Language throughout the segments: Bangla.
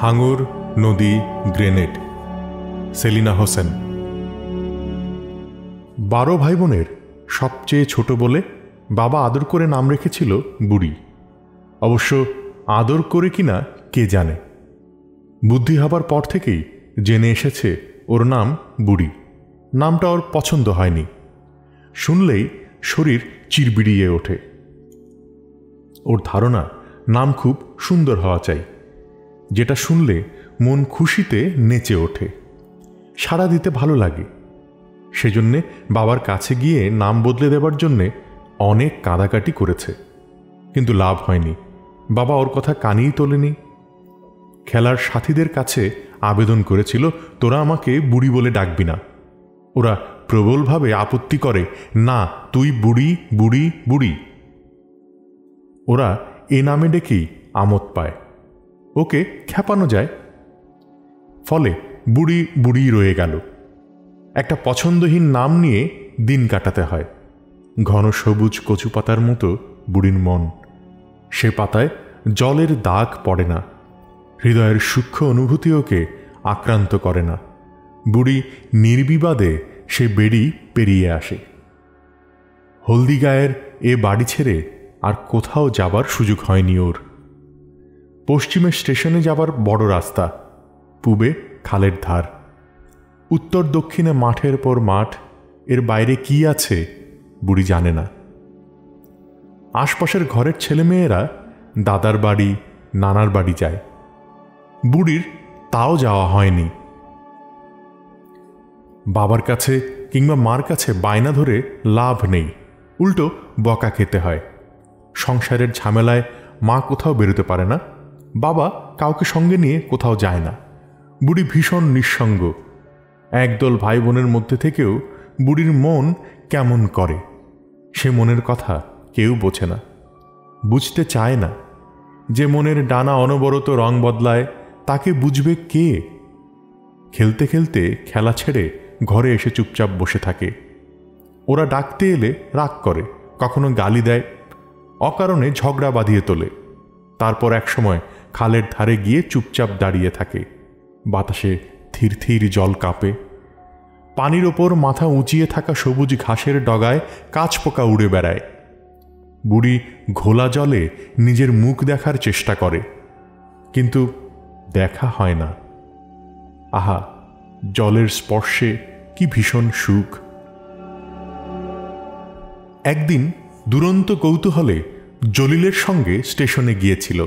হাঙর নদী গ্রেনেড। সেলিনা হোসেন। 12 ভাই বোনের সবচেয়ে ছোট বলে বাবা আদর করে নাম রেখেছিল বুড়ি। অবশ্য আদর করে কিনা কে জানে, বুদ্ধি হবার পর থেকেই জেনে এসেছে ওর নাম বুড়ি। নামটা ওর পছন্দ হয়নি, শুনলেই শরীর চিরবিড়িয়ে ওঠে। ওর ধারণা নাম খুব সুন্দর হওয়া চাই, যেটা শুনলে মন খুশিতে নেচে ওঠে, সাড়া দিতে ভালো লাগে। সেজন্যে বাবার কাছে গিয়ে নাম বদলে দেবার জন্যে অনেক কাঁদাকাটি করেছে, কিন্তু লাভ হয়নি। বাবা ওর কথা কানেই তোলেনি। খেলার সাথীদের কাছে আবেদন করেছিল, তোরা আমাকে বুড়ি বলে ডাকবি না। ওরা প্রবলভাবে আপত্তি করে, না তুই বুড়ি বুড়ি বুড়ি। ওরা এ নামে ডেকেই আমোদ পায়, ওকে খ্যাপানো যায়। ফলে বুড়ি বুড়ি রয়ে গেল। একটা পছন্দহীন নাম নিয়ে দিন কাটাতে হয়। ঘন সবুজ কচু পাতার মতো বুড়ির মন, সে পাতায় জলের দাগ পড়ে না, হৃদয়ের সূক্ষ্ম অনুভূতি ওকে আক্রান্ত করে না। বুড়ি নির্বিবাদে সে বেড়ি পেরিয়ে আসে। হলদিগাঁয়ের এ বাড়ি ছেড়ে আর কোথাও যাবার সুযোগ হয়নি ওর। পশ্চিমে স্টেশনে যাবার বড় রাস্তা, পূবে খালের ধার, উত্তর দক্ষিণে মাঠের পর মাঠ। এর বাইরে কি আছে বুড়ি জানে না। আশপাশের ঘরের ছেলেমেয়েরা দাদার বাড়ি নানার বাড়ি যায়, বুড়ির তাও যাওয়া হয়নি। বাবার কাছে কিংবা মার কাছে বায়না ধরে লাভ নেই, উল্টো বকা খেতে হয়। সংসারের ঝামেলায় মা কোথাও বেরোতে পারে না, বাবা কাউকে সঙ্গে নিয়ে কোথাও যায় না। বুড়ি ভীষণ নিঃসঙ্গ। একদল ভাই বোনের মধ্যে থেকেও বুড়ির মন কেমন করে, সে মনের কথা কেউ বোঝে না, বুঝতে চায় না। যে মনের ডানা অনবরত রং বদলায়, তাকে বুঝবে কে? খেলতে খেলতে খেলা ছেড়ে ঘরে এসে চুপচাপ বসে থাকে। ওরা ডাকতে এলে রাগ করে, কখনো গালি দেয়, অকারণে ঝগড়া বাঁধিয়ে তোলে। তারপর একসময় খালের ধারে গিয়ে চুপচাপ দাঁড়িয়ে থাকে। বাতাসে ধীর ধীর জল কাঁপে। পানির ওপর মাথা উঁচিয়ে থাকা সবুজ ঘাসের ডগায় কাঁচপোকা উড়ে বেড়ায়। বুড়ি ঘোলা জলে নিজের মুখ দেখার চেষ্টা করে, কিন্তু দেখা হয় না। আহা, জলের স্পর্শে কি ভীষণ সুখ! একদিন দুরন্ত কৌতূহলে জলিলের সঙ্গে স্টেশনে গিয়েছিল।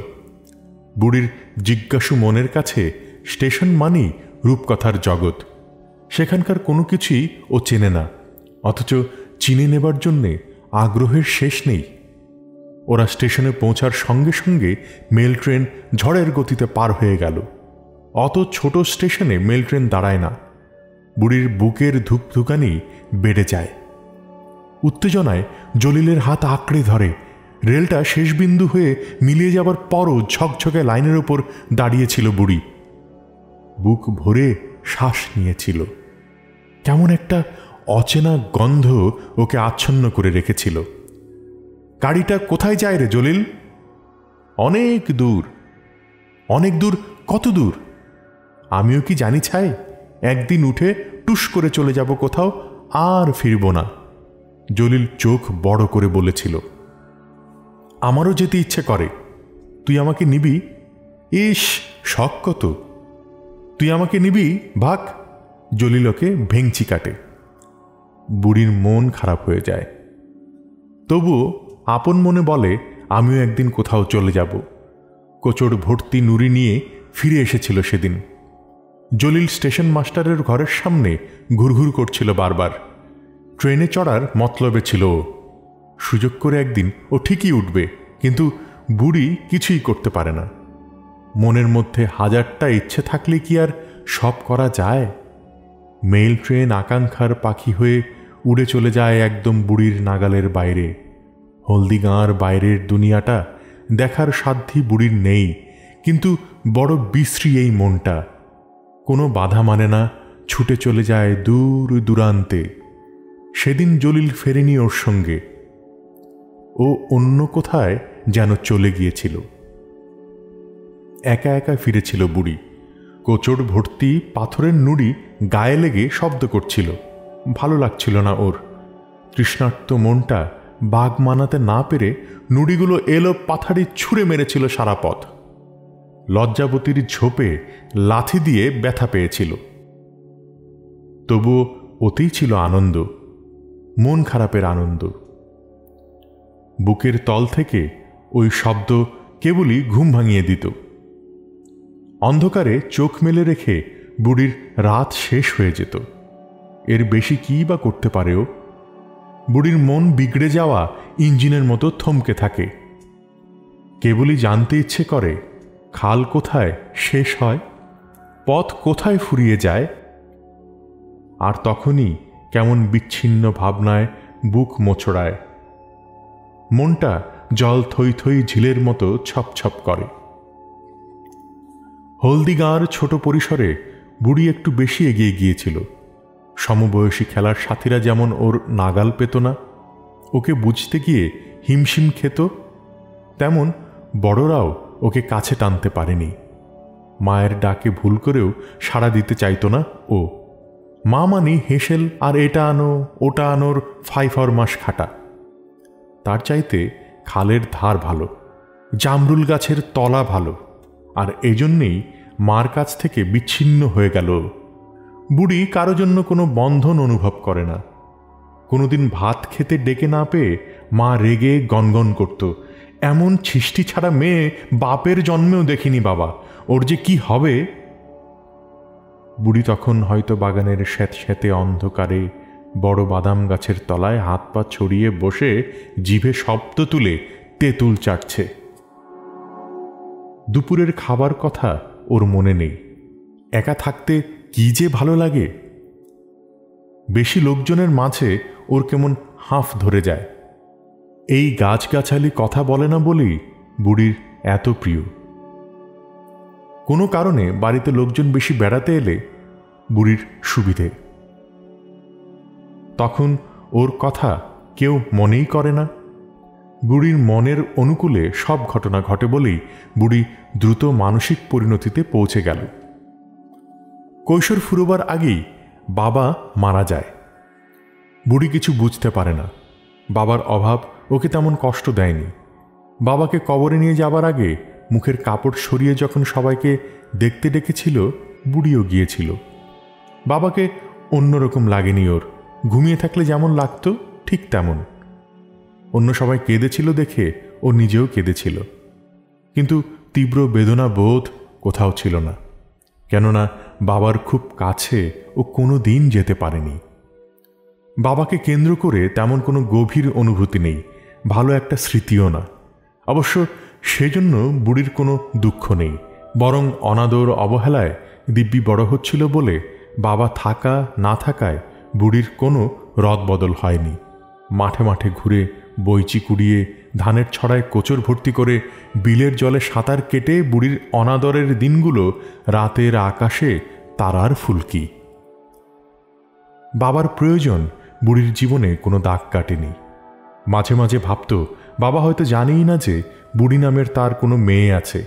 বুড়ির জিজ্ঞাসু মনের কাছে স্টেশন মানেই রূপকথার জগৎ। সেখানকার কোনো কিছুই ও চেনে না, অথচ চিনে নেবার জন্যে আগ্রহের শেষ নেই। ওরা স্টেশনে পৌঁছার সঙ্গে সঙ্গে মেল ট্রেন ঝড়ের গতিতে পার হয়ে গেল। অত ছোট স্টেশনে মেল ট্রেন দাঁড়ায় না। বুড়ির বুকের ধুকধুকানি বেড়ে যায়। উত্তেজনায় জলিলের হাত আঁকড়ে ধরে। রেলটা শেষ বিন্দু হয়ে মিলিয়ে যাবার পরও ঝকঝকে লাইনের ওপর দাঁড়িয়েছিল বুড়ি। বুক ভরে শ্বাস নিয়েছিল। কেমন একটা অচেনা গন্ধ ওকে আচ্ছন্ন করে রেখেছিল। গাড়িটা কোথায় যায় রে জলিল? অনেক দূর। অনেক দূর? কত দূর? আমিও কি জানি ছাই, একদিন উঠে টুস করে চলে যাব কোথাও, আর ফিরব না। জলিল চোখ বড় করে বলেছিল। আমারও যেতে ইচ্ছে করে, তুই আমাকে নিবি? ইস, শখ কত! তুই আমাকে নিবি? ভাগ। জলিল ওকে ভেঙচি কাটে। বুড়ির মন খারাপ হয়ে যায়, তবুও আপন মনে বলে, আমিও একদিন কোথাও চলে যাব। কোচড় ভর্তি নুড়ি নিয়ে ফিরে এসেছিল সেদিন। জলিল স্টেশন মাস্টারের ঘরের সামনে ঘুরঘুর করছিল বারবার। ট্রেনে চড়ার মতলবে ছিল ও। সুযোগ করে একদিন ও ঠিকই উঠবে, কিন্তু বুড়ি কিছুই করতে পারে না। মনের মধ্যে হাজারটা ইচ্ছে থাকলে কি আর সব করা যায়? মেইল ট্রেন আকাঙ্ক্ষার পাখি হয়ে উড়ে চলে যায় একদম বুড়ির নাগালের বাইরে। হলদিগাঁর বাইরের দুনিয়াটা দেখার সাধ্যি বুড়ির নেই, কিন্তু বড় বিশ্রী এই মনটা। কোনো বাধা মানে না, ছুটে চলে যায় দূর দূরান্তে। সেদিন জলিল ফেরেনি ওর সঙ্গে, ও অন্য কোথায় যেন চলে গিয়েছিল। একা একা ফিরেছিল বুড়ি। কোচড় ভর্তি পাথরের নুড়ি গায়ে লেগে শব্দ করছিল। ভালো লাগছিল না ওর। তৃষ্ণার্ত মনটা বাঘ মানাতে না পেরে নুড়িগুলো এলো পাথাড়ি ছুঁড়ে মেরেছিল সারা পথ। লজ্জাবতীর ঝোপে লাথি দিয়ে ব্যথা পেয়েছিল। তবুও ওতেই ছিল আনন্দ, মন খারাপের আনন্দ। বুকের তল থেকে ওই শব্দ কেবলই ঘুম ভাঙিয়ে দিত। অন্ধকারে চোখ মেলে রেখে বুড়ির রাত শেষ হয়ে যেত। এর বেশি কী বা করতে পারে ও? বুড়ির মন বিগড়ে যাওয়া ইঞ্জিনের মতো থমকে থাকে। কেবলই জানতে ইচ্ছে করে খাল কোথায় শেষ হয়, পথ কোথায় ফুরিয়ে যায়। আর তখনই কেমন বিচ্ছিন্ন ভাবনায় বুক মোচড়ায়। মনটা জল থই থই ঝিলের মতো ছপছপ করে। হলদিগাঁর ছোট পরিসরে বুড়ি একটু বেশি এগিয়ে গিয়েছিল। সমবয়সী খেলার সাথীরা যেমন ওর নাগাল পেত না, ওকে বুঝতে গিয়ে হিমশিম খেত, তেমন বড়রাও ওকে কাছে টানতে পারেনি। মায়ের ডাকে ভুল করেও সাড়া দিতে চাইত না ও। মা মানি হেসেল আর এটা আনো ওটা আনোর 5 মাস খাটা। তার চাইতে খালের ধার ভালো, জামরুল গাছের তলা ভালো, আর এজন্যেই মার কাছ থেকে বিচ্ছিন্ন হয়ে গেল। বুড়ি কারো জন্য কোনো বন্ধন অনুভব করে না। কোনোদিন ভাত খেতে ডেকে না পেয়ে মা রেগে গনগন করত, এমন ছিষ্টি ছাড়া মেয়ে বাপের জন্মেও দেখিনি বাবা, ওর যে কি হবে। বুড়ি তখন হয়তো বাগানের স্যাঁতস্যাঁতে অন্ধকারে বড় বাদাম গাছের তলায় হাত পা ছড়িয়ে বসে জিভে শব্দ তুলে তেঁতুল চাটছে। দুপুরের খাবার কথা ওর মনে নেই। একা থাকতে কি যে ভালো লাগে। বেশি লোকজনের মাঝে ওর কেমন হাঁফ ধরে যায়। এই গাছগাছালি কথা বলে না বলেই বুড়ির এত প্রিয়। কোনো কারণে বাড়িতে লোকজন বেশি বেড়াতে এলে বুড়ির সুবিধে। তখন ওর কথা কেউ মনেই করে না। বুড়ির মনের অনুকূলে সব ঘটনা ঘটে বলেই বুড়ি দ্রুত মানসিক পরিণতিতে পৌঁছে গেল। কৈশোর ফুরোবার আগেই বাবা মারা যায়। বুড়ি কিছু বুঝতে পারে না। বাবার অভাব ওকে তেমন কষ্ট দেয়নি। বাবাকে কবরে নিয়ে যাবার আগে মুখের কাপড় সরিয়ে যখন সবাইকে দেখতে ডেকেছিল, বুড়িও গিয়েছিল। বাবাকে অন্যরকম লাগেনি ওর। ঘুমিয়ে থাকলে যেমন লাগতো ঠিক তেমন। অন্য সবাই কেঁদেছিল দেখে ও নিজেও কেঁদেছিল, কিন্তু তীব্র বেদনা বোধ কোথাও ছিল না। কেননা বাবার খুব কাছে ও কোনো দিন যেতে পারেনি। বাবাকে কেন্দ্র করে তেমন কোনো গভীর অনুভূতি নেই, ভালো একটা স্মৃতিও না। অবশ্য সেজন্য বুড়ির কোনো দুঃখ নেই, বরং অনাদর অবহেলায় দিব্যি বড় হচ্ছিল বলে বাবা থাকা না থাকায় বুড়ির কোনো রদবদল হয়নি। মাঠে মাঠে ঘুরে বইচি কুড়িয়ে ধানের ছড়ায় কোচর ভর্তি করে বিলের জলে সাঁতার কেটে বুড়ির অনাদরের দিনগুলো রাতের আকাশে তারার ফুলকি। বাবার প্রয়োজন বুড়ির জীবনে কোনো দাগ কাটেনি। মাঝে মাঝে ভাবত বাবা হয়তো জানেই না যে বুড়ি নামের তার কোনো মেয়ে আছে।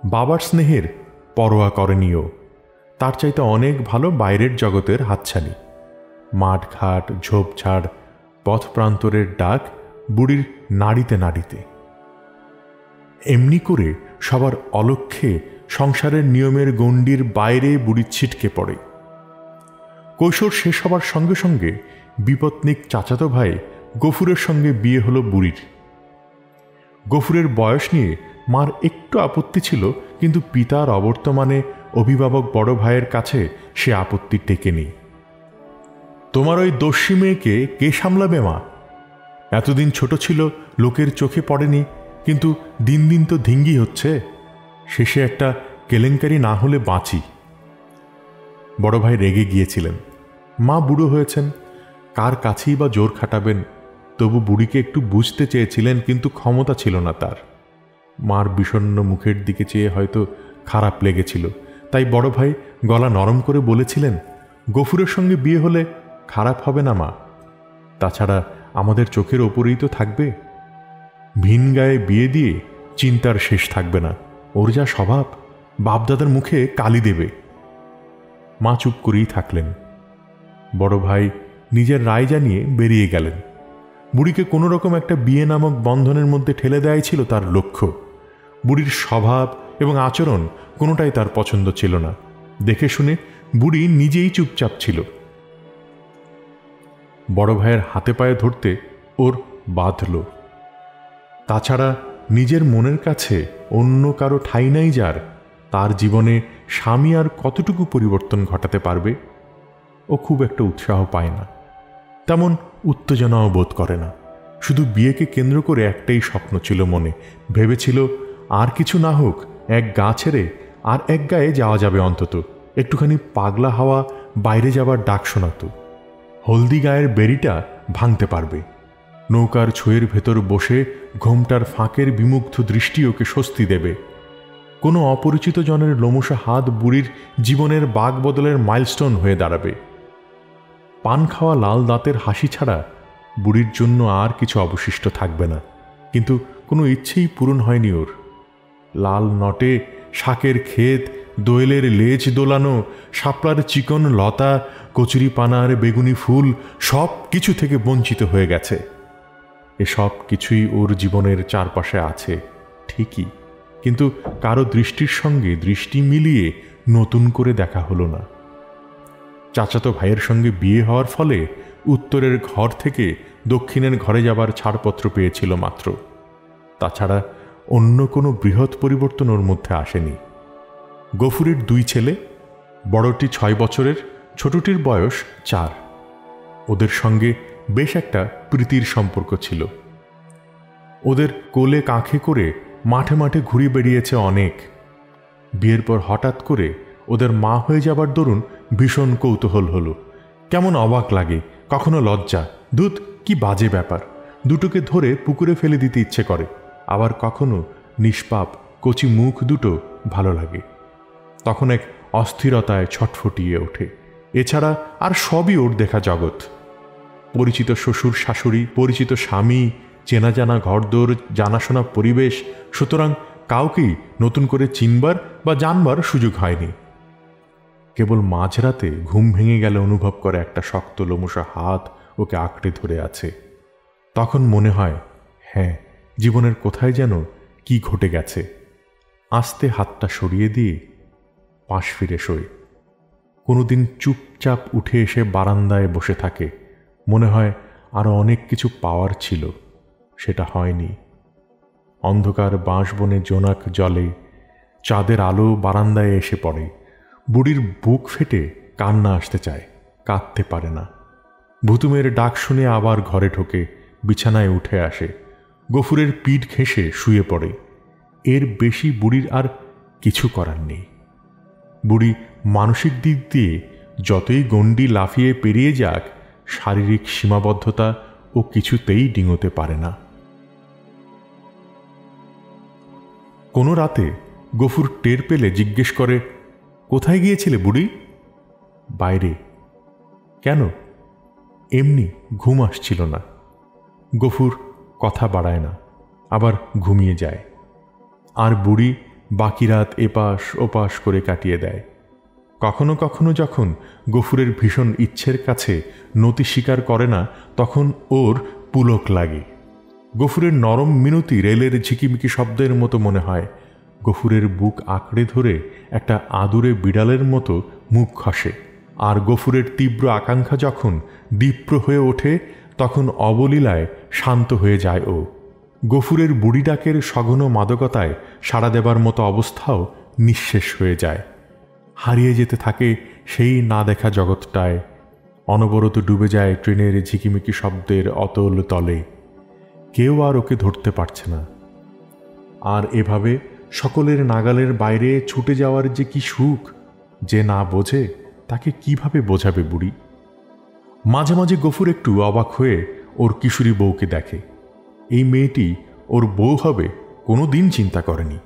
বাবার স্নেহের পরোয়া করেনিও। তার চাইতে অনেক ভালো বাইরের জগতের হাতছানি। মাঠঘাট ঝোপঝাড় পথ প্রান্তরের ডাক বুড়ির নাড়িতে নাড়িতে। এমনি করে সবার অলক্ষ্যে সংসারের নিয়মের গণ্ডির বাইরে বুড়ি ছিটকে পড়ে। কৈশোর শেষ হবার সঙ্গে সঙ্গে বিপত্নিক চাচাতো ভাই গফুরের সঙ্গে বিয়ে হলো বুড়ির। গফুরের বয়স নিয়ে মার একটু আপত্তি ছিল, কিন্তু পিতার অবর্তমানে অভিভাবক বড় ভাইয়ের কাছে সে আপত্তি টেকেনি। তোমার ওই দস্যি মেয়েকে কে সামলাবে মা? এতদিন ছোট ছিল, লোকের চোখে পড়েনি, কিন্তু দিন দিন তো ধিঙ্গি হচ্ছে। শেষে একটা কেলেঙ্কারি না হলে বাঁচি। বড় ভাই রেগে গিয়েছিলেন। মা বুড়ো হয়েছেন, কার কাছেই বা জোর খাটাবেন। তবু বুড়িকে একটু বুঝতে চেয়েছিলেন, কিন্তু ক্ষমতা ছিল না তার। মার বিষণ্ণ মুখের দিকে চেয়ে হয়তো খারাপ লেগেছিল, তাই বড় ভাই গলা নরম করে বলেছিলেন, গফুরের সঙ্গে বিয়ে হলে খারাপ হবে না মা। তাছাড়া আমাদের চোখের ওপরেই তো থাকবে। ভিন গায়ে বিয়ে দিয়ে চিন্তার শেষ থাকবে না। ওর যা স্বভাব, বাপদাদার মুখে কালি দেবে। মা চুপ করেই থাকলেন। বড় ভাই নিজের রায় জানিয়ে বেরিয়ে গেলেন। বুড়িকে কোনো রকম একটা বিয়ে নামক বন্ধনের মধ্যে ঠেলে দেয়াই ছিল তার লক্ষ্য। বুড়ির স্বভাব এবং আচরণ কোনোটাই তার পছন্দ ছিল না। দেখে শুনে বুড়ি নিজেই চুপচাপ ছিল। বড় ভাইয়ের হাতে পায়ে ধরতে ওর বাঁধল। তাছাড়া নিজের মনের কাছে অন্য কারো ঠাঁই নাই যার, তার জীবনে স্বামী আর কতটুকু পরিবর্তন ঘটাতে পারবে ও খুব একটা উৎসাহ পায় না, তেমন উত্তেজনাও বোধ করে না। শুধু বিয়েকে কেন্দ্র করে একটাই স্বপ্ন ছিল মনে। ভেবেছিল আর কিছু না হোক, এক গা ছেড়ে আর এক গায়ে যাওয়া যাবে, অন্তত একটুখানি পাগলা হাওয়া বাইরে যাবার ডাক শোনাত। হলদি গায়ের বেড়িটা ভাঙতে পারবে। নৌকার ছোঁয়ের ভেতর বসে ঘোমটার ফাঁকের বিমুগ্ধ দৃষ্টি ওকে স্বস্তি দেবে। কোনো অপরিচিত জনের লোমশা হাত বুড়ির জীবনের বাগ বদলের মাইলস্টোন হয়ে দাঁড়াবে। পান খাওয়া লাল দাঁতের হাসি ছাড়া বুড়ির জন্য আর কিছু অবশিষ্ট থাকবে না। কিন্তু কোনো ইচ্ছেই পূরণ হয়নি ওর। লাল নটে, শাকের ক্ষেত, দোয়েলের লেজ দোলানো, শাপলার চিকন লতা, কচুরি পানার বেগুনি ফুল, সব কিছু থেকে বঞ্চিত হয়ে গেছে। এসব কিছুই ওর জীবনের চারপাশে আছে ঠিকই, কিন্তু কারো দৃষ্টির সঙ্গে দৃষ্টি মিলিয়ে নতুন করে দেখা হলো না। চাচাতো ভাইয়ের সঙ্গে বিয়ে হওয়ার ফলে উত্তরের ঘর থেকে দক্ষিণের ঘরে যাবার ছাড়পত্র পেয়েছিল মাত্র। তাছাড়া অন্য কোনো বৃহৎ পরিবর্তন ওর মধ্যে আসেনি। গফুরের 2 ছেলে, বড়টি 6 বছরের, ছোটটির বয়স 4। ওদের সঙ্গে বেশ একটা প্রীতির সম্পর্ক ছিল। ওদের কোলে কাঁখে করে মাঠে মাঠে ঘুরে বেরিয়েছে অনেক। বিয়ের পর হঠাৎ করে ওদের মা হয়ে যাবার দরুন ভীষণ কৌতূহল হলো। কেমন অবাক লাগে, কখনো লজ্জা, দুধ কি বাজে ব্যাপার, দুটোকে ধরে পুকুরে ফেলে দিতে ইচ্ছে করে। আবার কখনো নিষ্পাপ কচি মুখ দুটো ভালো লাগে। তখন এক অস্থিরতায় ছটফটিয়ে ওঠে। এছাড়া আর সবই ওর দেখা জগৎ। পরিচিত শ্বশুর শাশুড়ি, পরিচিত স্বামী, চেনা জানা ঘরদোর, জানাশোনা পরিবেশ, সুতরাং কাউকেই নতুন করে চিনবার বা জানবার সুযোগ হয়নি। কেবল মাঝরাতে ঘুম ভেঙে গেলে অনুভব করে একটা শক্ত লোমশা হাত ওকে আঁকড়ে ধরে আছে। তখন মনে হয়, হ্যাঁ, জীবনের কোথায় যেন কি ঘটে গেছে। আস্তে হাতটা সরিয়ে দিয়ে পাশ ফিরে শোয়। কোনোদিন চুপচাপ উঠে এসে বারান্দায় বসে থাকে। মনে হয় আরো অনেক কিছু পাওয়ার ছিল, সেটা হয়নি। অন্ধকার বাঁশবনে জোনাক জলে, চাঁদের আলো বারান্দায় এসে পড়ে। বুড়ির বুক ফেটে কান্না আসতে চায়, কাঁদতে পারে না। ভুতুমের ডাক শুনে আবার ঘরে ঢোকে, বিছানায় উঠে আসে, গফুরের পিঠ ঘেঁষে শুয়ে পড়ে। এর বেশি বুড়ির আর কিছু করার নেই। বুড়ি মানসিক দিক দিয়ে যতই গণ্ডি লাফিয়ে পেরিয়ে যাক, শারীরিক সীমাবদ্ধতা ও কিছুতেই ডিঙোতে পারে না। কোনো রাতে গফুর টের পেলে জিজ্ঞেস করে, কোথায় গিয়েছিলে বুড়ি? বাইরে। কেন? এমনি, ঘুম আসছিল না। গফুর কথা বাড়ায় না, আবার ঘুমিয়ে যায়। আর বুড়ি বাকি রাত এপাশ ওপাশ করে কাটিয়ে দেয়। কখনো কখনো যখন গফুরের ভীষণ ইচ্ছের কাছে নতি স্বীকার করে না, তখন ওর পুলক লাগে। গফুরের নরম মিনতি রেলের ঝিকিমিকি শব্দের মতো মনে হয়। গফুরের বুক আঁকড়ে ধরে একটা আদুরে বিড়ালের মতো মুখ খসে। আর গফুরের তীব্র আকাঙ্ক্ষা যখন দীপ্র হয়ে ওঠে, তখন অবলীলায় শান্ত হয়ে যায় ও। গফুরের বুড়ি ডাকের সঘন মাদকতায় সাড়া দেবার মতো অবস্থাও নিঃশেষ হয়ে যায়। হারিয়ে যেতে থাকে সেই না দেখা জগৎটায়। অনবরত ডুবে যায় ট্রেনের ঝিকিমিকি শব্দের অতল তলে। কেউ আর ওকে ধরতে পারছে না। আর এভাবে সকলের নাগালের বাইরে ছুটে যাওয়ার যে কি সুখ, যে না বোঝে তাকে কিভাবে বোঝাবে বুড়ি? মাঝে মাঝে গফুর একটু অবাক হয়ে ওর কিশোরী বউকে দেখে। এই মেয়েটি ওর বউ হবে কোনো দিন চিন্তা করেনি।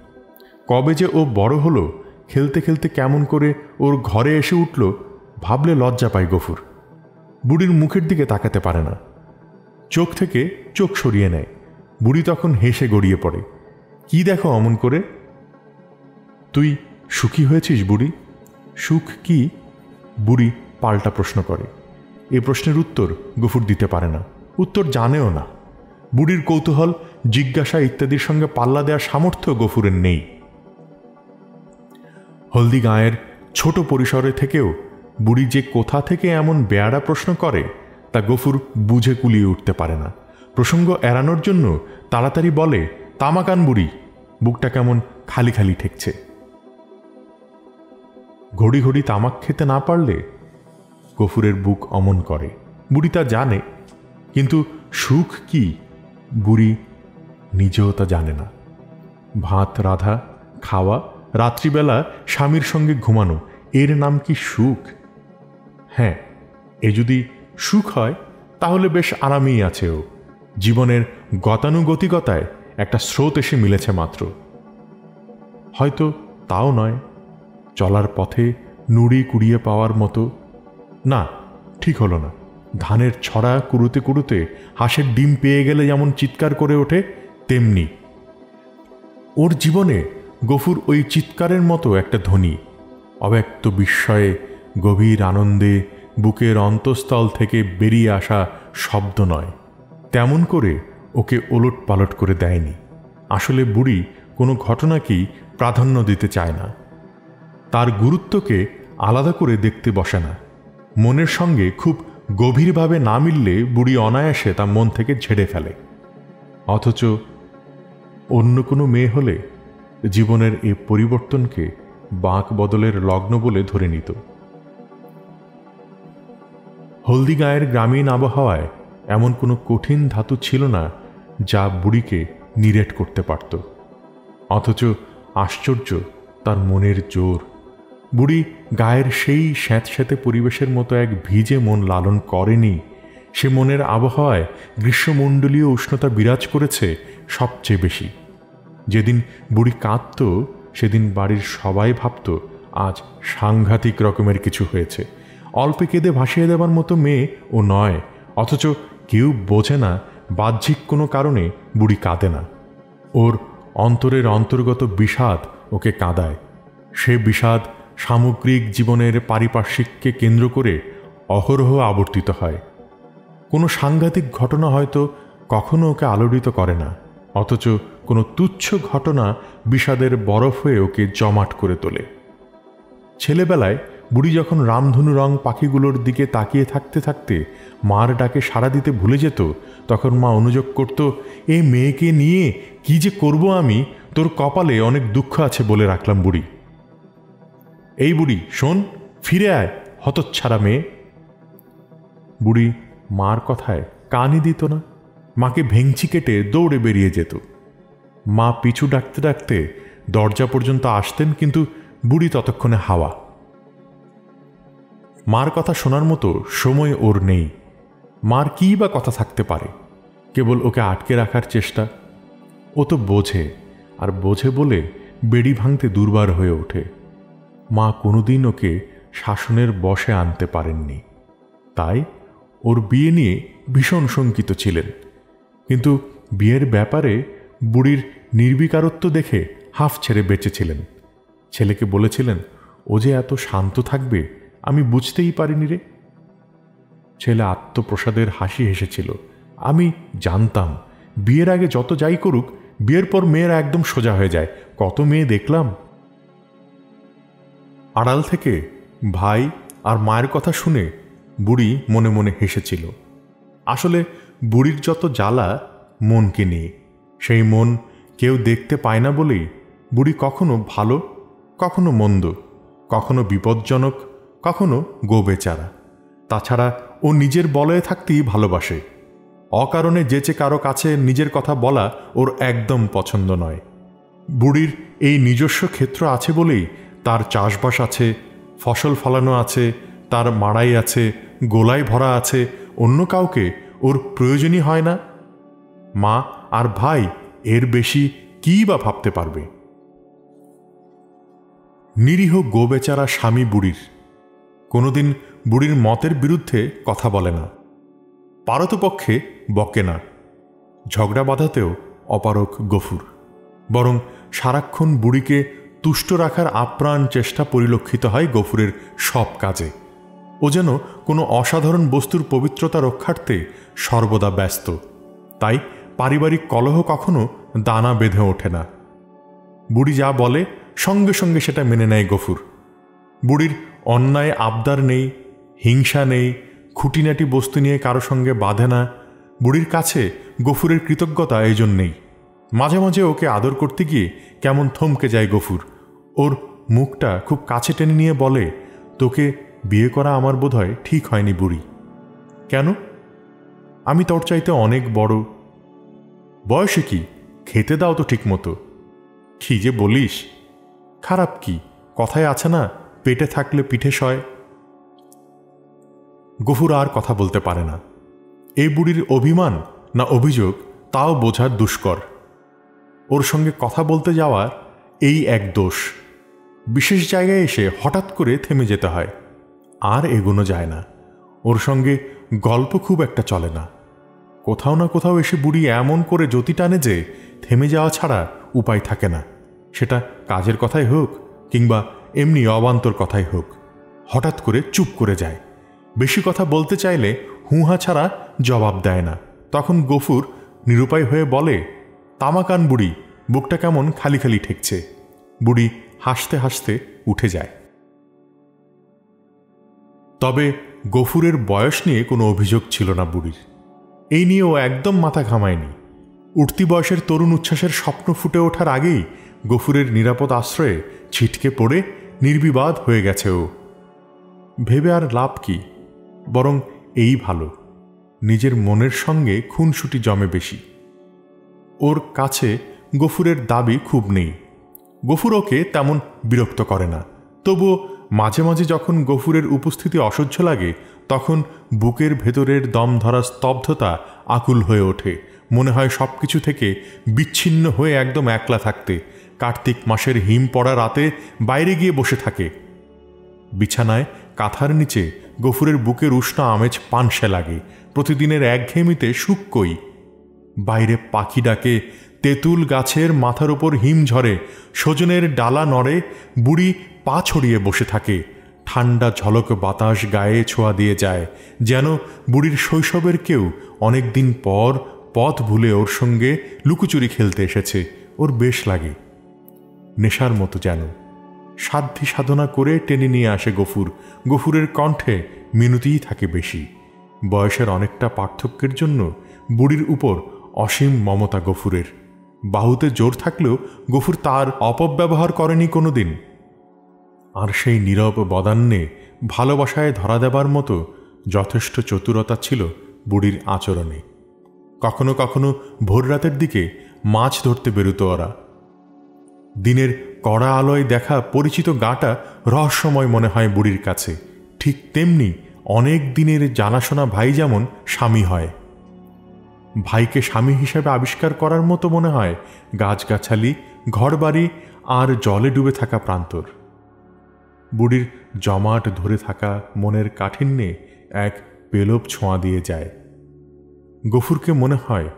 কবে যে ও বড় হলো, খেলতে খেলতে কেমন করে ওর ঘরে এসে উঠল, ভাবলে লজ্জা পায় গফুর। বুড়ির মুখের দিকে তাকাতে পারে না, চোখ থেকে চোখ সরিয়ে নেয়। বুড়ি তখন হেসে গড়িয়ে পড়ে। কি দেখো অমন করে? তুই সুখী হয়েছিস বুড়ি? সুখ কি? বুড়ি পাল্টা প্রশ্ন করে। এ প্রশ্নের উত্তর গফুর দিতে পারে না, উত্তর জানেও না। বুড়ির কৌতূহল, জিজ্ঞাসা ইত্যাদির সঙ্গে পাল্লা দেওয়ার সামর্থ্য গফুরের নেই। হলদি গাঁয়ের ছোট পরিসরে থেকেও বুড়ি যে কোথা থেকে এমন বেয়াড়া প্রশ্ন করে তা গফুর বুঝে কুলিয়ে উঠতে পারে না। প্রসঙ্গ এড়ানোর জন্য তাড়াতাড়ি বলে, তামাকান বুড়ি। বুকটা কেমন খালি খালি ঠেকছে। ঘড়ি ঘড়ি তামাক খেতে না পারলে গফুরের বুক অমন করে। বুড়ি তা জানে, কিন্তু সুখ কি বুড়ি নিজেও তা জানে না। ভাত রাধা, খাওয়া, রাত্রিবেলা স্বামীর সঙ্গে ঘুমানো, এর নাম কি সুখ? হ্যাঁ, এ যদি সুখ হয় তাহলে বেশ আরামেই আছে ও। জীবনের গতানুগতিকতায় একটা স্রোত এসে মিলেছে মাত্র। হয়তো তাও নয়, চলার পথে নুড়ি কুড়িয়ে পাওয়ার মতো। না, ঠিক হলো না। ধানের ছড়া কুড়ুতে কুড়ুতে হাঁসের ডিম পেয়ে গেলে যেমন চিৎকার করে ওঠে, তেমনি ওর জীবনে গফুর ওই চিৎকারের মতো একটা ধ্বনি। অব্যক্ত বিস্ময়ে, গভীর আনন্দে বুকের অন্তঃস্থল থেকে বেরিয়ে আসা শব্দ নয়। তেমন করে ওকে ওলট পালট করে দেয়নি। আসলে বুড়ি কোনো ঘটনাকেই প্রাধান্য দিতে চায় না, তার গুরুত্বকে আলাদা করে দেখতে বসে না। মনের সঙ্গে খুব গভীরভাবে না মিললে বুড়ি অনায়াসে তা মন থেকে ঝেড়ে ফেলে। অথচ অন্য কোনো মেয়ে হলে জীবনের এ পরিবর্তনকে বাঁক বদলের লগ্ন বলে ধরে নিত। হলদি গাঁয়ের গ্রামীণ আবহাওয়ায় এমন কোনো কঠিন ধাতু ছিল না যা বুড়িকে নিরেট করতে পারত। অথচ আশ্চর্য তার মনের জোর। বুড়ি গায়ের সেই স্যাঁতস্যাঁতে পরিবেশের মতো এক ভিজে মন লালন করেনি। সে মনের আবহাওয়ায় গ্রীষ্মমণ্ডলীয় উষ্ণতা বিরাজ করেছে সবচেয়ে বেশি। যেদিন বুড়ি কাঁদত সেদিন বাড়ির সবাই ভাবত আজ সাংঘাতিক রকমের কিছু হয়েছে। অল্পে কেঁদে ভাসিয়ে দেবার মতো মেয়ে ও নয়, অথচ কেউ বোঝে না বাহ্যিক কোনো কারণে বুড়ি কাঁদে না। ওর অন্তরের অন্তর্গত বিষাদ ওকে কাঁদায়। সে বিষাদ সামগ্রিক জীবনের পারিপার্শ্বিককে কেন্দ্র করে অহরহ আবর্তিত হয়। কোনো সাংঘাতিক ঘটনা হয়তো কখনো ওকে আলোড়িত করে না, অথচ কোনো তুচ্ছ ঘটনা বিষাদের বরফ হয়ে ওকে জমাট করে তোলে। ছেলেবেলায় বুড়ি যখন রামধনু রং পাখিগুলোর দিকে তাকিয়ে থাকতে থাকতে মার ডাকে সাড়া দিতে ভুলে যেত, তখন মা অনুযোগ করত, এই মেয়েকে নিয়ে কি যে করব আমি, তোর কপালে অনেক দুঃখ আছে বলে রাখলাম বুড়ি। এই বুড়ি শোন, ফিরে আয় হতচ্ছাড়া মেয়ে। বুড়ি মার কথায় কানই দিত না, মাকে ভেঙচি কেটে দৌড়ে বেরিয়ে যেত। মা পিছু ডাকতে ডাকতে দরজা পর্যন্ত আসতেন, কিন্তু বুড়ি ততক্ষণে হাওয়া। মার কথা শোনার মতো সময় ওর নেই। মার কী বা কথা থাকতে পারে? কেবল ওকে আটকে রাখার চেষ্টা। ও তো বোঝে, আর বোঝে বলে বেড়ি ভাঙতে দুর্বার হয়ে ওঠে। মা কোনোদিন ওকে শাসনের বশে আনতে পারেননি, তাই ওর বিয়ে নিয়ে ভীষণ শঙ্কিত ছিলেন। কিন্তু বিয়ের ব্যাপারে বুড়ির নির্বিকারত্ব দেখে হাঁফ ছেড়ে বেঁচেছিলেন। ছেলেকে বলেছিলেন, ও যে এত শান্ত থাকবে আমি বুঝতেই পারিনি রে। ছেলে আত্মপ্রসাদের হাসি হেসেছিল। আমি জানতাম বিয়ের আগে যত যাই করুক, বিয়ের পর মেয়েরা একদম সোজা হয়ে যায়। কত মেয়ে দেখলাম। আড়াল থেকে ভাই আর মায়ের কথা শুনে বুড়ি মনে মনে হেসেছিল। আসলে বুড়ির যত জ্বালা মনকে নিয়ে। সেই মন কেউ দেখতে পায় না বলেই বুড়ি কখনো ভালো, কখনো মন্দ, কখনো বিপজ্জনক, কখনো গোবেচারা। তাছাড়া ও নিজের বলয়ে থাকতেই ভালোবাসে। অকারণে যেচে কারো কাছে নিজের কথা বলা ওর একদম পছন্দ নয়। বুড়ির এই নিজস্ব ক্ষেত্র আছে বলেই তার চাষবাস আছে, ফসল ফলানো আছে, তার মাড়াই আছে, গোলায় ভরা আছে। অন্য কাউকে ওর প্রয়োজনই হয় না। মা আর ভাই এর বেশি কী বা ভাবতে পারবে? নিরীহ গোবেচারা স্বামী বুড়ির। কোনোদিন বুড়ির মতের বিরুদ্ধে কথা বলে না, পারতপক্ষে বকে না। ঝগড়া বাঁধাতেও অপারক গফুর, বরং সারাক্ষণ বুড়িকে তুষ্ট রাখার আপ্রাণ চেষ্টা পরিলক্ষিত হয় গফুরের সব কাজে। ও যেন কোনো অসাধারণ বস্তুর পবিত্রতা রক্ষার্থে সর্বদা ব্যস্ত। তাই পারিবারিক কলহ কখনো দানা বেঁধে ওঠে না। বুড়ি যা বলে সঙ্গে সঙ্গে সেটা মেনে নেয় গফুর। বুড়ির অন্যায় আবদার নেই, হিংসা নেই, খুঁটিনাটি বস্তু নিয়ে কারো সঙ্গে বাঁধে না। বুড়ির কাছে গফুরের কৃতজ্ঞতা এই জন্যেই। মাঝে মাঝে ওকে আদর করতে গিয়ে কেমন থমকে যায় গফুর। ওর মুখটা খুব কাছে টেনে নিয়ে বলে, তোকে বিয়ে করা আমার বোধহয় ঠিক হয়নি বুড়ি। কেন? আমি তোর চাইতে অনেক বড়। বয়সে কি? খেতে দাও তো ঠিক মতো। কি যে বলিস! খারাপ কি? কথায় আছে না, পেটে থাকলে পিঠে সয়। গফুর আর কথা বলতে পারে না। এই বুড়ির অভিমান না অভিযোগ তাও বোঝার দুষ্কর। ওর সঙ্গে কথা বলতে যাওয়ার এই এক দোষ। বিশেষ জায়গায় এসে হঠাৎ করে থেমে যেতে হয়, আর এগোনো যায় না। ওর সঙ্গে গল্প খুব একটা চলে না। কোথাও না কোথাও এসে বুড়ি এমন করে জ্যোতি টানে যে থেমে যাওয়া ছাড়া উপায় থাকে না। সেটা কাজের কথাই হোক কিংবা এমনি অবান্তর কথাই হোক, হঠাৎ করে চুপ করে যায়। বেশি কথা বলতে চাইলে হুঁহা ছাড়া জবাব দেয় না। তখন গফুর নিরুপায় হয়ে বলে, তামাকান বুড়ি, বুকটা কেমন খালি খালি ঠেকছে। বুড়ি হাসতে হাসতে উঠে যায়। তবে গফুরের বয়স নিয়ে কোনো অভিযোগ ছিল না বুড়ির। এই নিয়ে ও একদম মাথা ঘামায়নি। উঠতি বয়সের তরুণ উচ্ছ্বাসের স্বপ্ন ফুটে ওঠার আগেই গফুরের নিরাপদ আশ্রয়ে ছিটকে পড়ে নির্বিবাদ হয়ে গেছে ও। ভেবে আর লাভ কি? বরং এই ভালো, নিজের মনের সঙ্গে খুনসুটি জমে বেশি। ওর কাছে গফুরের দাবি খুব নেই। গফুর ওকে তেমন বিরক্ত করে না। তবুও মাঝে মাঝে যখন গফুরের উপস্থিতি অসহ্য লাগে, তখন বুকের ভেতরের দম ধরা স্তব্ধতা আকুল হয়ে ওঠে। মনে হয় সব কিছু থেকে বিচ্ছিন্ন হয়ে একদম একলা থাকতে। কার্তিক মাসের হিম পড়া রাতে বাইরে গিয়ে বসে থাকে। বিছানায় কাঁথার নিচে গফুরের বুকের উষ্ণ আমেজ পানসে লাগে। প্রতিদিনের একঘেয়েমিতে সুখ কই। বাইরে পাখি ডাকে, তেঁতুল গাছের মাথার ওপর হিম ঝরে, সজনের ডালা নড়ে, বুড়ি পা ছড়িয়ে বসে থাকে। ঠান্ডা ঝলক বাতাস গায়ে ছোঁয়া দিয়ে যায়, যেন বুড়ির শৈশবের কেউ অনেক দিন পর পথ ভুলে ওর সঙ্গে লুকোচুরি খেলতে এসেছে। ওর বেশ লাগে, নেশার মতো যেন। সাধ্যি সাধনা করে টেনে নিয়ে আসে গফুর। গফুরের কণ্ঠে মিনতিই থাকে বেশি। বয়সের অনেকটা পার্থক্যের জন্য বুড়ির উপর অসীম মমতা গফুরের। বাহুতে জোর থাকলেও গফুর তার অপব্যবহার করেনি কোনোদিন। আর সেই নীরব বদান্যে ভালোবাসায় ধরা দেবার মতো যথেষ্ট চতুরতা ছিল বুড়ির আচরণে। কখনো কখনো ভোর রাতের দিকে মাছ ধরতে বেরোতো ওরা। দিনের কড়া আলোয় দেখা পরিচিত গাটা রহস্যময় মনে হয় বুড়ির কাছে। ঠিক তেমনি অনেক দিনের জানাশোনা ভাই যেমন স্বামী হয়, ভাইকে স্বামী হিসাবে আবিষ্কার করার মতো মনে হয় গাছগাছালি, ঘরবাড়ি আর জলে ডুবে থাকা প্রান্তর। বুড়ির জমাট ধরে থাকা মনের কাঠিন্যে এক পেলব ছোঁয়া দিয়ে যায়। গফুরকে মনে হয়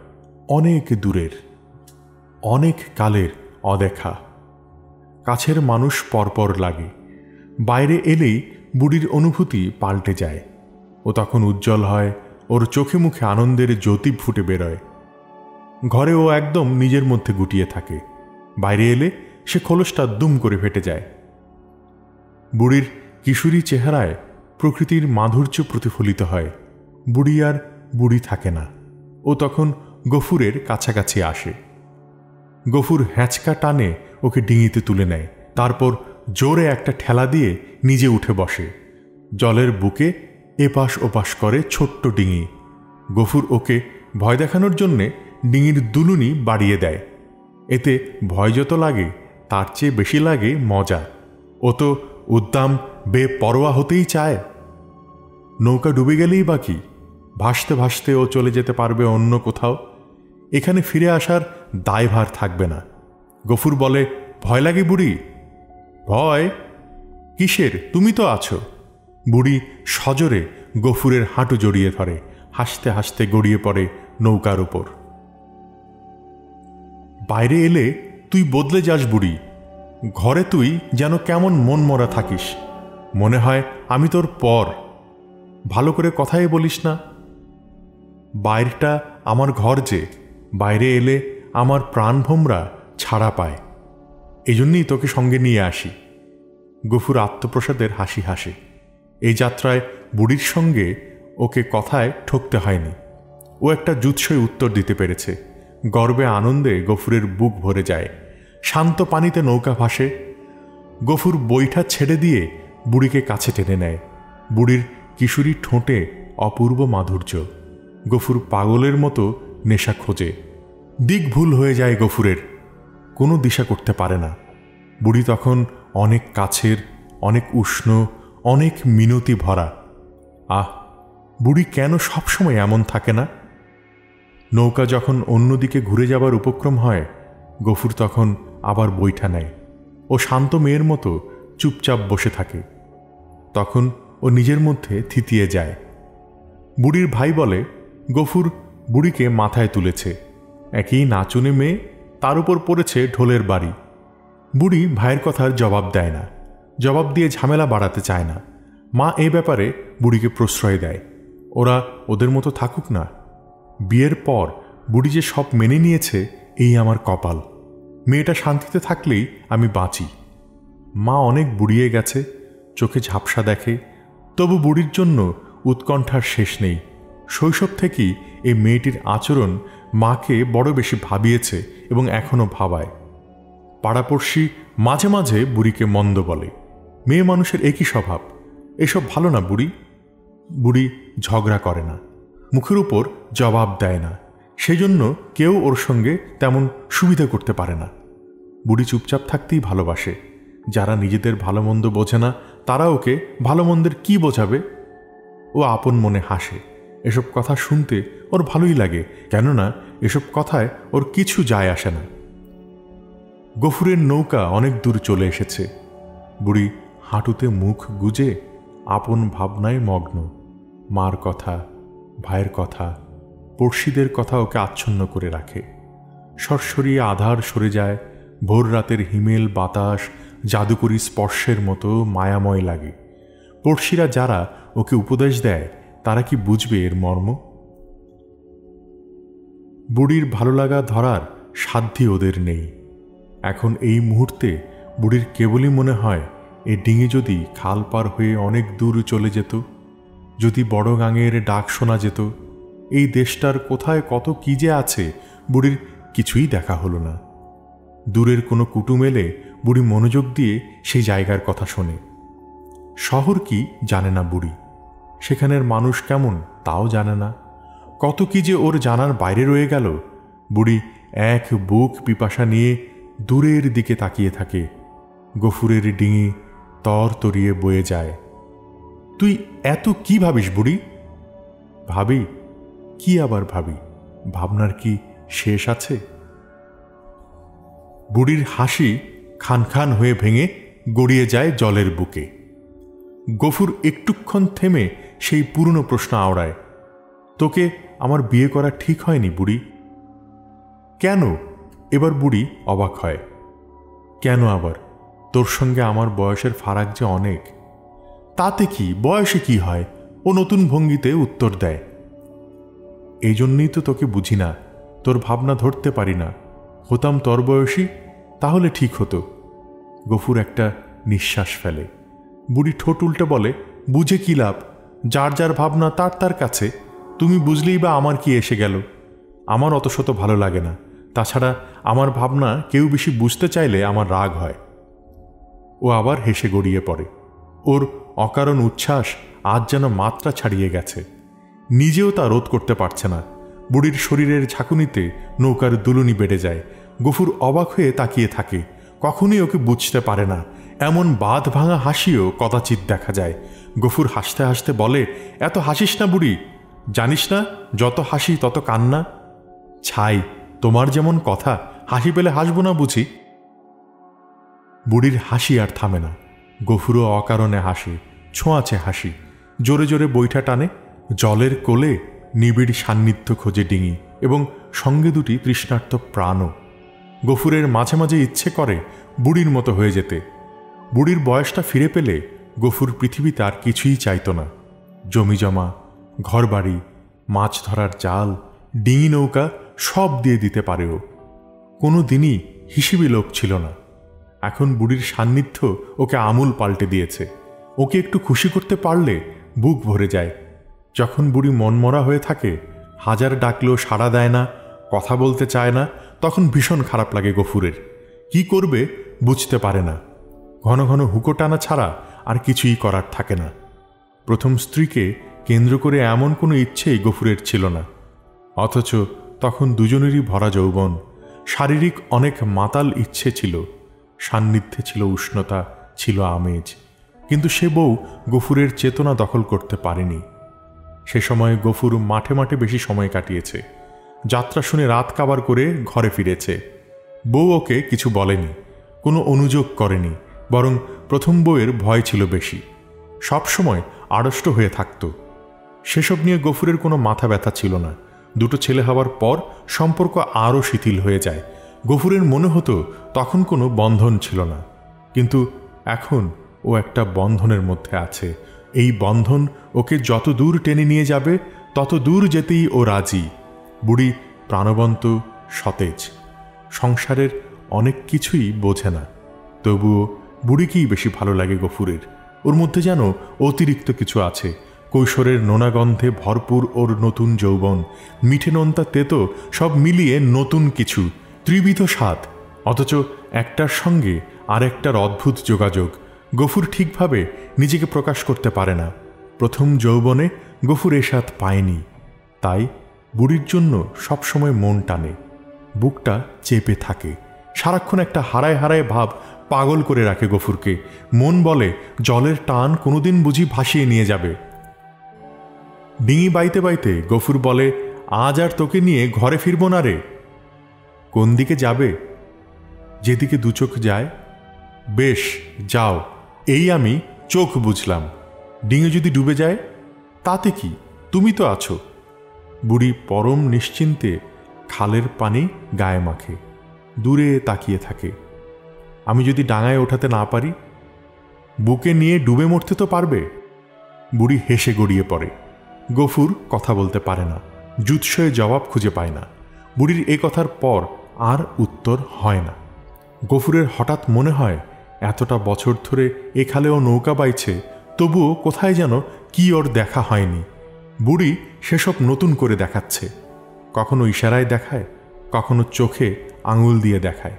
অনেক দূরের, অনেক কালের অদেখা। কাছের মানুষ পরপর লাগে। বাইরে এলেই বুড়ির অনুভূতি পাল্টে যায়। ও তখন উজ্জ্বল হয়, ওর চোখে মুখে আনন্দের জ্যোতি ফুটে বেরোয়। ঘরে ও একদম নিজের মধ্যে গুটিয়ে থাকে। বাইরে এলে সে খোলসটা দুম করে ফেটে যায়। বুড়ির কিশোরী চেহারায় প্রকৃতির মাধুর্য প্রতিফলিত হয়। বুড়ি আর বুড়ি থাকে না। ও তখন গফুরের কাছাকাছি আসে। গফুর হ্যাঁচকা টানে ওকে ডিঙিতে তুলে নেয়। তারপর জোরে একটা ঠেলা দিয়ে নিজে উঠে বসে। জলের বুকে এপাশ ওপাশ করে ছোট্ট ডিঙি। গফুর ওকে ভয় দেখানোর জন্যে ডিঙির দুলুনি বাড়িয়ে দেয়। এতে ভয় যত লাগে তার চেয়ে বেশি লাগে মজা। ও তো উদ্দাম বেপরোয়া হতেই চায়। নৌকা ডুবে গেলেই বাকি, ভাসতে ভাসতে ও চলে যেতে পারবে অন্য কোথাও। এখানে ফিরে আসার দায়ভার থাকবে না। গফুর বলে, ভয় লাগে বুড়ি? ভয় কিসের? তুমি তো আছো। বুড়ি সজোরে গফুরের হাঁটু জড়িয়ে ধরে, হাসতে হাসতে গড়িয়ে পড়ে নৌকার উপর। বাইরে এলে তুই বদলে যাস বুড়ি। ঘরে তুই যেন কেমন মন মরা থাকিস, মনে হয় আমি তোর পর। ভালো করে কথাই বলিস না। বাইরটা আমার ঘর যে, বাইরে এলে আমার প্রাণভোমরা ছাড়া পায়, এজন্যই তোকে সঙ্গে নিয়ে আসি। গফুর আত্মপ্রসাদের হাসি হাসে। এই যাত্রায় বুড়ির সঙ্গে ওকে কথায় ঠকতে হয়নি। ও একটা জুৎসই উত্তর দিতে পেরেছে। গর্বে আনন্দে গফুরের বুক ভরে যায়। শান্ত পানিতে নৌকা ভাসে। গফুর বৈঠা ছেড়ে দিয়ে বুড়িকে কাছে টেনে নেয়। বুড়ির কিশোরী ঠোঁটে অপূর্ব মাধুর্য। গফুর পাগলের মতো নেশা খোঁজে। দিক ভুল হয়ে যায় গফুরের, কোনো দিশা করতে পারে না। বুড়ি তখন অনেক কাছের, অনেক উষ্ণ, অনেক মিনতি ভরা। আহ, বুড়ি কেন সবসময় এমন থাকে না? নৌকা যখন অন্যদিকে ঘুরে যাবার উপক্রম হয়, গফুর তখন আবার বৈঠা নেয়। ও শান্ত মেয়ের মতো চুপচাপ বসে থাকে। তখন ও নিজের মধ্যে থিতিয়ে যায়। বুড়ির ভাই বলে, গফুর বুড়িকে মাথায় তুলেছে। একই নাচুনে মেয়ে, তার উপর পড়েছে ঢোলের বাড়ি। বুড়ি ভাইয়ের কথার জবাব দেয় না, জবাব দিয়ে ঝামেলা বাড়াতে চায় না। মা এই ব্যাপারে বুড়িকে প্রশ্রয় দেয়, ওরা ওদের মতো থাকুক না। বিয়ের পর বুড়ি যে সব মেনে নিয়েছে, এই আমার কপাল। মেয়েটা শান্তিতে থাকলেই আমি বাঁচি। মা অনেক বুড়িয়ে গেছে, চোখে ঝাপসা দেখে, তবু বুড়ির জন্য উৎকণ্ঠার শেষ নেই। শৈশব থেকেই এই মেয়েটির আচরণ মাকে বড় বেশি ভাবিয়েছে এবং এখনও ভাবায়। পাড়াপড়শি মাঝে মাঝে বুড়িকে মন্দ বলে। মেয়ে মানুষের একই স্বভাব, এসব ভালো না বুড়ি। বুড়ি ঝগড়া করে না, মুখের উপর জবাব দেয় না, সেজন্য কেউ ওর সঙ্গে তেমন সুবিধা করতে পারে না। বুড়ি চুপচাপ থাকতেই ভালোবাসে। যারা নিজেদের ভালো মন্দ বোঝে না, তারা ওকে ভালো মন্দের কি বোঝাবে? ও আপন মনে হাসে। এসব কথা শুনতে ওর ভালোই লাগে, কেননা এসব কথায় ওর কিছু যায় আসে না। গফুরের নৌকা অনেক দূর চলে এসেছে। বুড়ি হাঁটুতে মুখ গুজে আপন ভাবনায় মগ্ন। মার কথা, ভাইয়ের কথা, পড়শিদের কথা ওকে আচ্ছন্ন করে রাখে। সরসরিয়ে আধার সরে যায়। ভোর রাতের হিমেল বাতাস জাদুকরী স্পর্শের মতো মায়াময় লাগে। পড়শিরা যারা ওকে উপদেশ দেয়, তারা কি বুঝবে এর মর্ম? বুড়ির ভালো লাগা ধরার সাধ্যি ওদের নেই। এখন এই মুহূর্তে বুড়ির কেবলই মনে হয়, এ ডিঙি যদি খাল পার হয়ে অনেক দূর চলে যেত, যদি বড় গাঙের ডাক শোনা যেত। এই দেশটার কোথায় কত কি যে আছে, বুড়ির কিছুই দেখা হলো না। দূরের কোনো কুটুম এলে বুড়ি মনোযোগ দিয়ে সেই জায়গার কথা শোনে। শহর কি জানে না বুড়ি, সেখানের মানুষ কেমন তাও জানে না। কত কি যে ওর জানার বাইরে রয়ে গেল। বুড়ি এক বুক পিপাসা নিয়ে দূরের দিকে তাকিয়ে থাকে। গফুরের ডিঙি তর তরিয়ে বয়ে যায়। তুই এত কি ভাবিস বুড়ি? ভাবি? কি আবার ভাবি? ভাবনার কি শেষ আছে? বুড়ির হাসি খান খান হয়ে ভেঙে গড়িয়ে যায় জলের বুকে। গফুর একটুক্ষণ থেমে সেই পুরনো প্রশ্ন আওড়ায়, তোকে আমার বিয়ে করা ঠিক হয়নি বুড়ি? কেন? এবার বুড়ি অবাক হয়। কেন আবার? তোর সঙ্গে আমার বয়সের ফারাক যে অনেক। তাতে কি, বয়সে কি হয়? ও নতুন ভঙ্গিতে উত্তর দেয়, এই জন্যই তো তোকে বুঝি না, তোর ভাবনা ধরতে পারি না। হতাম তোর বয়সী, তাহলে ঠিক হতো। গফুর একটা নিঃশ্বাস ফেলে। বুড়ি ঠোঁট উল্টে বলে, বুঝে কি লাভ? যার যার ভাবনা তার তার কাছে। তুমি বুঝলেই বা আমার কি এসে গেল? আমার অত শত ভালো লাগে না। তাছাড়া আমার ভাবনা কেউ বেশি বুঝতে চাইলে আমার রাগ হয়। ও আবার হেসে গড়িয়ে পড়ে। ওর অকারণ উচ্ছ্বাস আজ যেন মাত্রা ছাড়িয়ে গেছে। নিজেও তা রোধ করতে পারছে না। বুড়ির শরীরের ঝাঁকুনিতে নৌকার দুলুনি বেড়ে যায়। গফুর অবাক হয়ে তাকিয়ে থাকে। কখনোই ওকে বুঝতে পারে না। এমন বাঁধ ভাঙা হাসিও কদাচিৎ দেখা যায়। গফুর হাসতে হাসতে বলে, এত হাসিস না বুড়ি, জানিস না যত হাসি তত কান্না। ছাই, তোমার যেমন কথা, হাসি পেলে হাসবো না বুঝি? বুড়ির হাসি আর থামে না। গফুরও অকারণে হাসে, ছোঁয়াচে হাসি। জোরে জোরে বৈঠা টানে। জলের কোলে নিবিড় সান্নিধ্য খোঁজে ডিঙি, এবং সঙ্গে দুটি তৃষ্ণার্ত প্রাণও। গফুরের মাঝে মাঝে ইচ্ছে করে বুড়ির মতো হয়ে যেতে। বুড়ির বয়সটা ফিরে পেলে গফুর পৃথিবীতে আর কিছুই চাইত না। জমিজমা, ঘরবাড়ি, মাছ ধরার জাল, ডিঙি নৌকা সব দিয়ে দিতে পারেও। কোনো দিনই হিসেবে লোক ছিল না। এখন বুড়ির সান্নিধ্য ওকে আমূল পাল্টে দিয়েছে। ওকে একটু খুশি করতে পারলে বুক ভরে যায়। যখন বুড়ি মনমরা হয়ে থাকে, হাজার ডাকলেও সাড়া দেয় না, কথা বলতে চায় না, তখন ভীষণ খারাপ লাগে গফুরের। কি করবে বুঝতে পারে না। ঘন ঘন হুকো টানা ছাড়া আর কিছুই করার থাকে না। প্রথম স্ত্রীকে কেন্দ্র করে এমন কোনো ইচ্ছেই গফুরের ছিল না। অথচ তখন দুজনেরই ভরা যৌবন, শারীরিক অনেক মাতাল ইচ্ছে ছিল, সান্নিধ্যে ছিল উষ্ণতা, ছিল আমেজ। কিন্তু সে বউ গফুরের চেতনা দখল করতে পারেনি। সে সময় গফুর মাঠে মাঠে বেশি সময় কাটিয়েছে। যাত্রা শুনে রাত কাবার করে ঘরে ফিরেছে। বউ ওকে কিছু বলেনি, কোনো অনুযোগ করেনি, বরং প্রথম বউয়ের ভয় ছিল বেশি। সব সময় আড়ষ্ট হয়ে থাকত। সেসব নিয়ে গফুরের কোনো মাথা ব্যথা ছিল না। দুটো ছেলে হওয়ার পর সম্পর্ক আরও শিথিল হয়ে যায়। গফুরের মনে হতো তখন কোনো বন্ধন ছিল না, কিন্তু এখন ও একটা বন্ধনের মধ্যে আছে। এই বন্ধন ওকে যত দূর টেনে নিয়ে যাবে তত দূর যেতেই ও রাজি। বুড়ি প্রাণবন্ত, সতেজ, সংসারের অনেক কিছুই বোঝে না। তবুও বুড়িকেই বেশি ভালো লাগে গফুরের। ওর মধ্যে যেন অতিরিক্ত কিছু আছে। কৈশোরের নোনাগন্ধে ভরপুর ওর নতুন যৌবন, মিঠে নোনতা তেতো সব মিলিয়ে নতুন কিছু, ত্রিবিধ স্বাদ। অথচ একটার সঙ্গে আর একটার অদ্ভুত যোগাযোগ। গফুর ঠিকভাবে নিজেকে প্রকাশ করতে পারে না। প্রথম যৌবনে গফুর এ স্বাদ পায়নি, তাই বুড়ির জন্য সবসময় মন টানে, বুকটা চেপে থাকে। সারাক্ষণ একটা হারায় হারায় ভাব পাগল করে রাখে গফুরকে। মন বলে জলের টান কোনোদিন বুঝি ভাসিয়ে নিয়ে যাবে। ডিঙি বাইতে বাইতে গফুর বলে, আজ আর তোকে নিয়ে ঘরে ফিরব না রে। কোন দিকে যাবে? যেদিকে দুচোখ যায়। বেশ, যাও, এই আমি চোখ বুঝলাম। ডিঙে যদি ডুবে যায় তাতে কি, তুমি তো আছো। বুড়ি পরম নিশ্চিন্তে খালের পানি গায়ে মাখে, দূরে তাকিয়ে থাকে। আমি যদি ডাঙায় ওঠাতে না পারি, বুকে নিয়ে ডুবে মরতে তো পারবে। বুড়ি হেসে গড়িয়ে পড়ে। গফুর কথা বলতে পারে না, জুৎসয়ে জবাব খুঁজে পায় না। বুড়ির এ কথার পর আর উত্তর হয় না। গফুরের হঠাৎ মনে হয় এতটা বছর ধরে এ খালেও নৌকা বাইছে, তবুও কোথায় যেন কি ওর দেখা হয়নি। বুড়ি সেসব নতুন করে দেখাচ্ছে। কখনো ইশারায় দেখায়, কখনো চোখে আঙুল দিয়ে দেখায়।